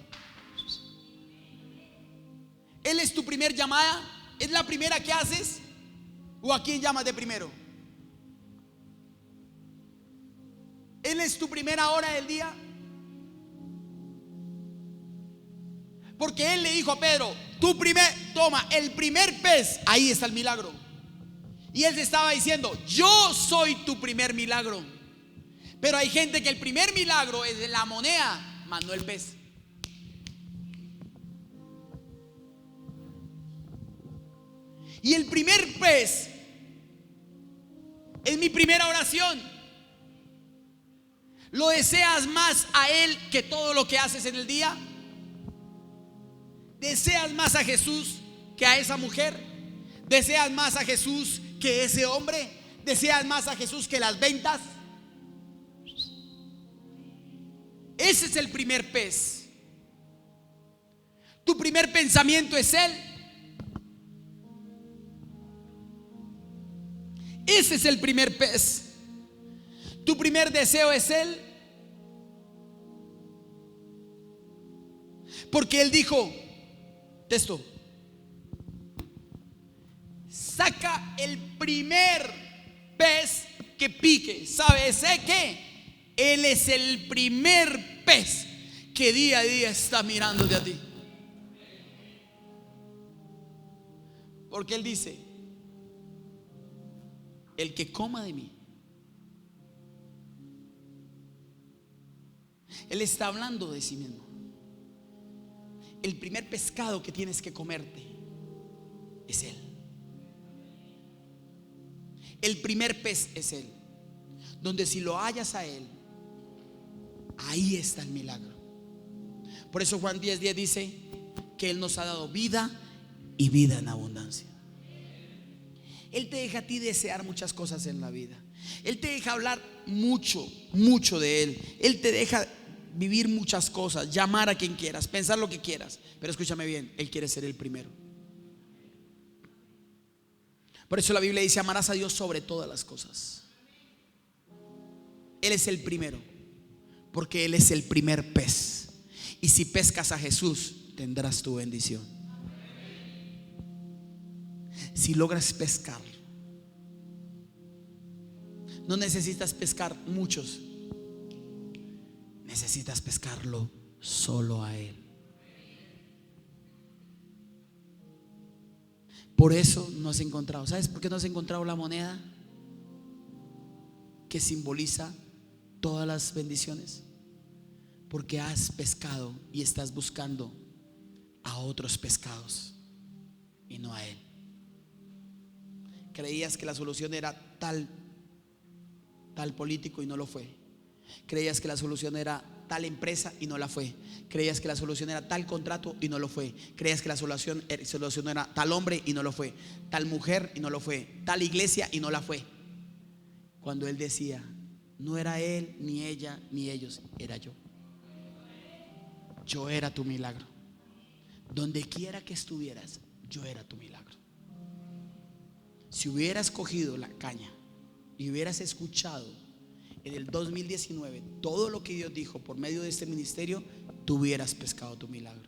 Él es tu primer llamada. ¿Es la primera que haces? ¿O a quién llamas de primero? Él es tu primera hora del día. Porque Él le dijo a Pedro: toma el primer pez, ahí está el milagro. Y Él se estaba diciendo: yo soy tu primer milagro. Pero hay gente que el primer milagro es de la moneda, más no el pez. Y el primer pez es mi primera oración. ¿Lo deseas más a Él que todo lo que haces en el día? ¿Deseas más a Jesús que a esa mujer? ¿Deseas más a Jesús que ese hombre? ¿Deseas más a Jesús que las ventas? Ese es el primer pez. Tu primer pensamiento es Él. Ese es el primer pez. Tu primer deseo es Él. Porque Él dijo, texto, saca el primer pez que pique. ¿Sabes qué? Él es el primer pez que día a día está mirándote a ti. Porque Él dice, el que coma de mí. Él está hablando de sí mismo. El primer pescado que tienes que comerte es Él. El primer pez es Él. Donde si lo hallas a Él, ahí está el milagro. Por eso Juan 10:10 dice que Él nos ha dado vida y vida en abundancia. Él te deja a ti desear muchas cosas en la vida. Él te deja hablar mucho, mucho de Él. Él te deja vivir muchas cosas, llamar a quien quieras, pensar lo que quieras. Pero escúchame bien, Él quiere ser el primero. Por eso la Biblia dice: amarás a Dios sobre todas las cosas. Él es el primero, porque Él es el primer pez. Y si pescas a Jesús, tendrás tu bendición. Si logras pescar, no necesitas pescar muchos, necesitas pescarlo solo a Él. Por eso no has encontrado. ¿Sabes por qué no has encontrado la moneda que simboliza todas las bendiciones? Porque has pescado y estás buscando a otros pescados y no a Él. Creías que la solución era tal político y no lo fue. Creías que la solución era tal empresa y no la fue. Creías que la solución era tal contrato y no lo fue. Creías que la solución era tal hombre y no lo fue. Tal mujer y no lo fue. Tal iglesia y no la fue. Cuando Él decía, no era Él, ni ella, ni ellos, era yo. Yo era tu milagro. Donde quiera que estuvieras, yo era tu milagro. Si hubieras cogido la caña y hubieras escuchado en el 2019 todo lo que Dios dijo por medio de este ministerio, tú hubieras pescado tu milagro.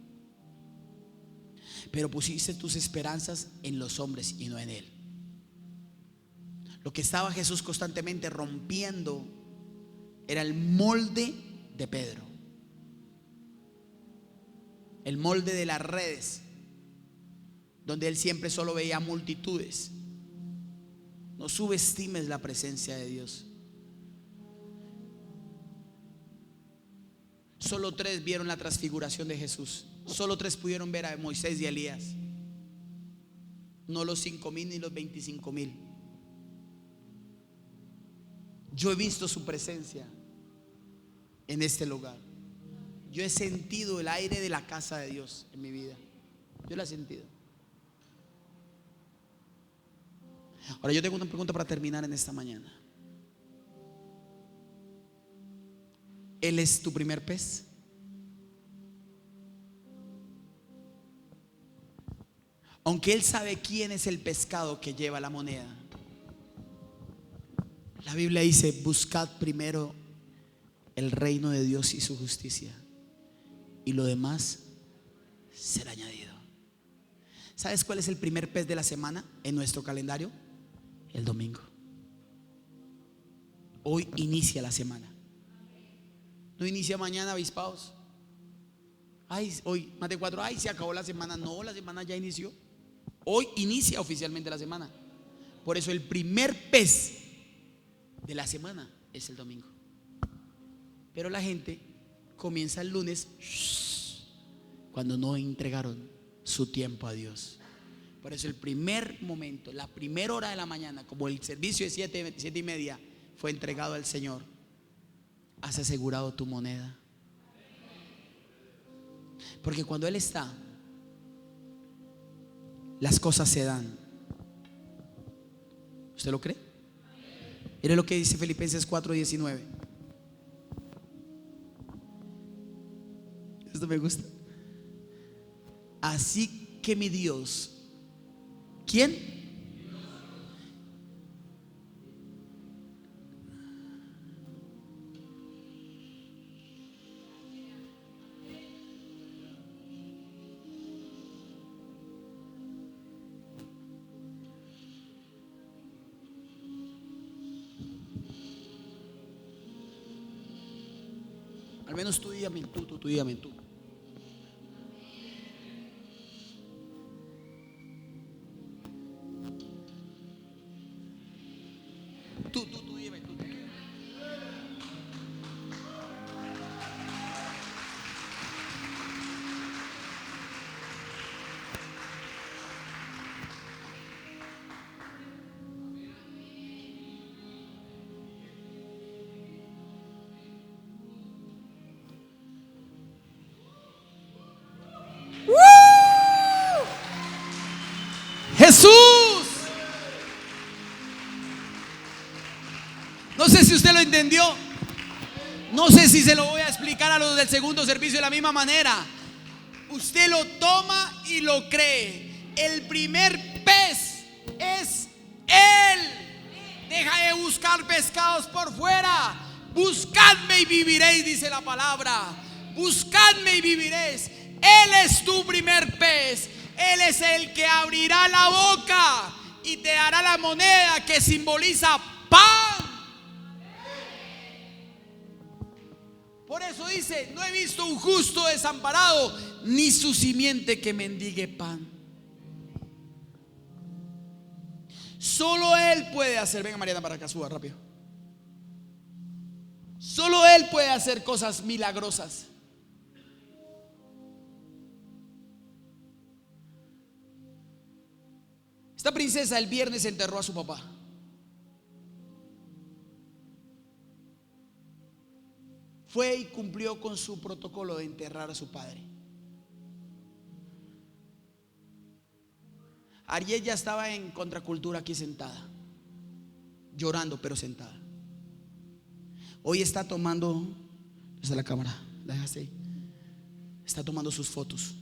Pero pusiste tus esperanzas en los hombres y no en Él. Lo que estaba Jesús constantemente rompiendo era el molde de Pedro, el molde de las redes, donde Él siempre solo veía multitudes. No subestimes la presencia de Dios. Solo 3 vieron la transfiguración de Jesús. Solo 3 pudieron ver a Moisés y a Elías. No los 5,000 ni los 25,000. Yo he visto su presencia en este lugar. Yo he sentido el aire de la casa de Dios en mi vida. Yo lo he sentido. Ahora yo tengo una pregunta para terminar en esta mañana. ¿Él es tu primer pez? Aunque Él sabe quién es el pescado que lleva la moneda, la Biblia dice: buscad primero el reino de Dios y su justicia, y lo demás será añadido. ¿Sabes cuál es el primer pez de la semana en nuestro calendario? El domingo. Hoy inicia la semana. No inicia mañana, avispados. Ay, hoy más de 4. Ay, se acabó la semana. No, la semana ya inició. Hoy inicia oficialmente la semana. Por eso el primer pez de la semana es el domingo. Pero la gente comienza el lunes cuando no entregaron su tiempo a Dios. Por eso el primer momento, la primera hora de la mañana, como el servicio de 7:30 fue entregado al Señor, has asegurado tu moneda. Porque cuando Él está, las cosas se dan. ¿Usted lo cree? Mire lo que dice Filipenses 4:19. Esto me gusta. Así que mi Dios, ¿quién? Al menos tú dígame tú dígame tú. Tú dígame tú. Jesús. No sé si usted lo entendió. No sé si se lo voy a explicar a los del segundo servicio de la misma manera. Usted lo toma y lo cree. El primer pez es Él. Deja de buscar pescados por fuera. Buscadme y viviréis, dice la palabra. Buscadme y viviréis. Él es tu primer pez. Él es el que abrirá la boca y te dará la moneda que simboliza pan. Por eso dice: no he visto un justo desamparado, ni su simiente que mendigue pan. Solo Él puede hacer. Venga Mariana para acá, suba rápido. Solo Él puede hacer cosas milagrosas. Esta princesa el viernes enterró a su papá. Fue y cumplió con su protocolo de enterrar a su padre. Ariel ya estaba en contracultura aquí sentada, llorando pero sentada. Hoy está tomando, desde la cámara, la dejaste ahí, está tomando sus fotos.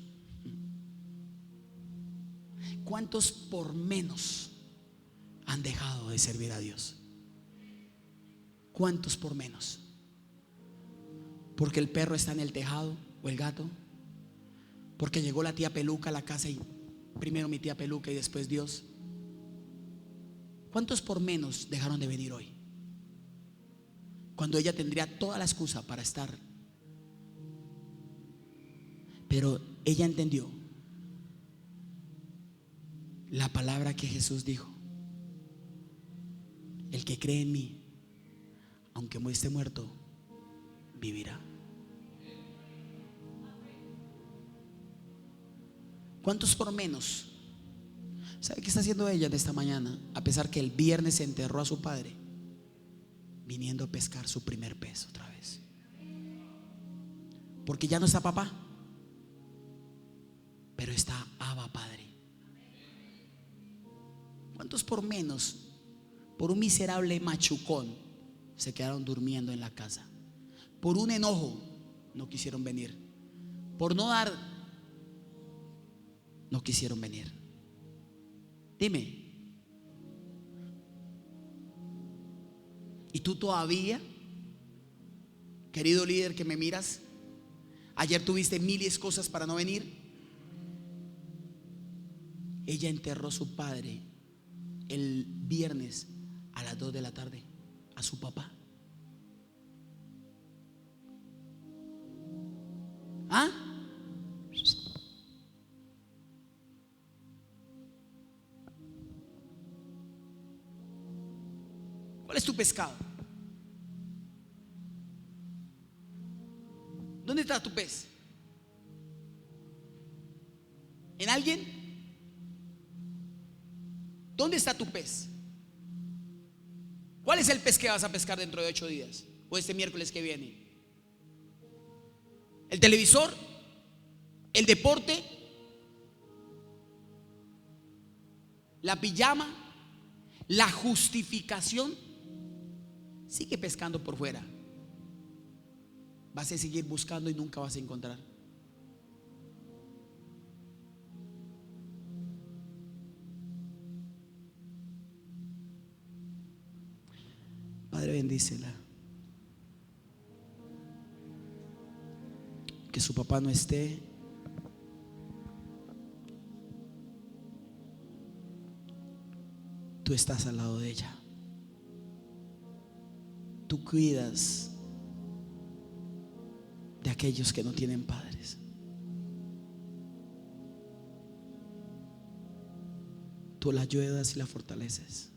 ¿Cuántos por menos han dejado de servir a Dios? ¿Cuántos por menos? Porque el perro está en el tejado o el gato, porque llegó la tía Peluca a la casa y primero mi tía Peluca y después Dios. ¿Cuántos por menos dejaron de venir hoy? Cuando ella tendría toda la excusa para estar. Pero ella entendió la palabra que Jesús dijo: el que cree en mí, aunque esté muerto, vivirá. ¿Cuántos por menos? ¿Sabe qué está haciendo ella de esta mañana? A pesar que el viernes se enterró a su padre, viniendo a pescar su primer pez otra vez. Porque ya no está papá, pero está Abba Padre. ¿Cuántos por menos, por un miserable machucón, se quedaron durmiendo en la casa? Por un enojo no quisieron venir. Por no dar, no quisieron venir. Dime, ¿y tú todavía, querido líder que me miras, ayer tuviste miles de cosas para no venir? Ella enterró a su padre el viernes a las 2 de la tarde, a su papá. ¿Ah? ¿Cuál es tu pescado? ¿Dónde está tu pez? ¿En alguien? ¿Dónde está tu pez? ¿Cuál es el pez que vas a pescar dentro de 8 días o este miércoles que viene? ¿El televisor? ¿El deporte? ¿La pijama? ¿La justificación? Sigue pescando por fuera. Vas a seguir buscando y nunca vas a encontrar. Padre, bendícela. Que su papá no esté, tú estás al lado de ella. Tú cuidas de aquellos que no tienen padres. Tú la ayudas y la fortaleces.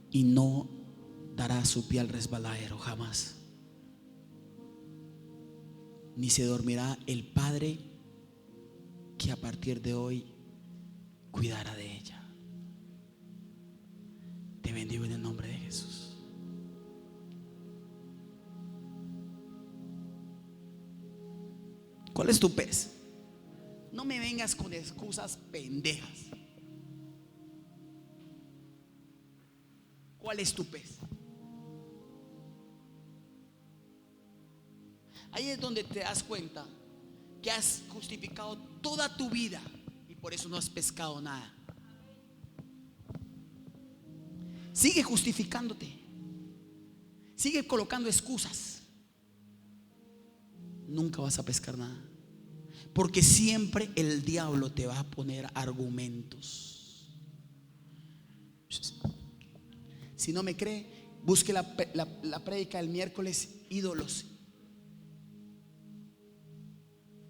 Y no dará su pie al resbaladero jamás. Ni se dormirá el padre que a partir de hoy cuidará de ella. Te bendigo en el nombre de Jesús. ¿Cuál es tu pez? No me vengas con excusas pendejas. ¿Cuál es tu pez? Ahí es donde te das cuenta que has justificado toda tu vida y por eso no has pescado nada. Sigue justificándote. Sigue colocando excusas. Nunca vas a pescar nada. Porque siempre el diablo te va a poner argumentos. Si no me cree, busque la prédica del miércoles, ídolos.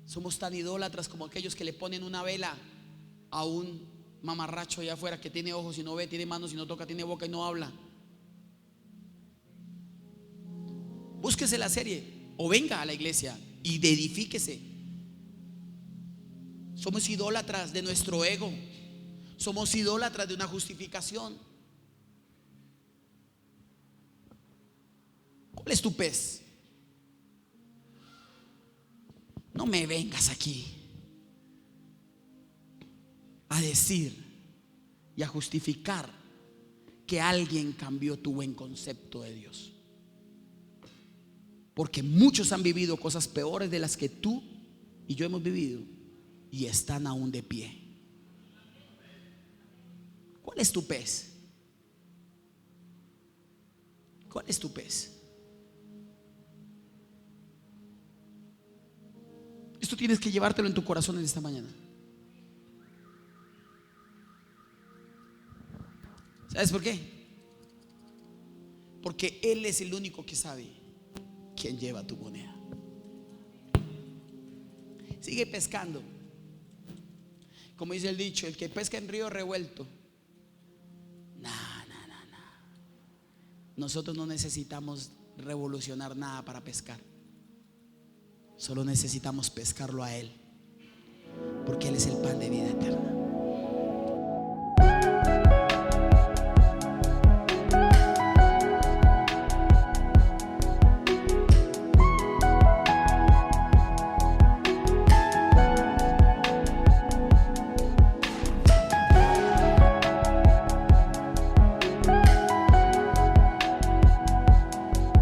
Somos tan idólatras como aquellos que le ponen una vela a un mamarracho allá afuera que tiene ojos y no ve, tiene manos y no toca, tiene boca y no habla. Búsquese la serie o venga a la iglesia y edifíquese. Somos idólatras de nuestro ego. Somos idólatras de una justificación. ¿Cuál es tu pez? No me vengas aquí a decir y a justificar que alguien cambió tu buen concepto de Dios. Porque muchos han vivido cosas peores de las que tú y yo hemos vivido y están aún de pie. ¿Cuál es tu pez? ¿Cuál es tu pez? Esto tienes que llevártelo en tu corazón en esta mañana. ¿Sabes por qué? Porque Él es el único que sabe quién lleva tu moneda. Sigue pescando. Como dice el dicho, el que pesca en río revuelto. Nosotros no necesitamos revolucionar nada para pescar. Solo necesitamos pescarlo a Él, porque Él es el pan de vida eterna.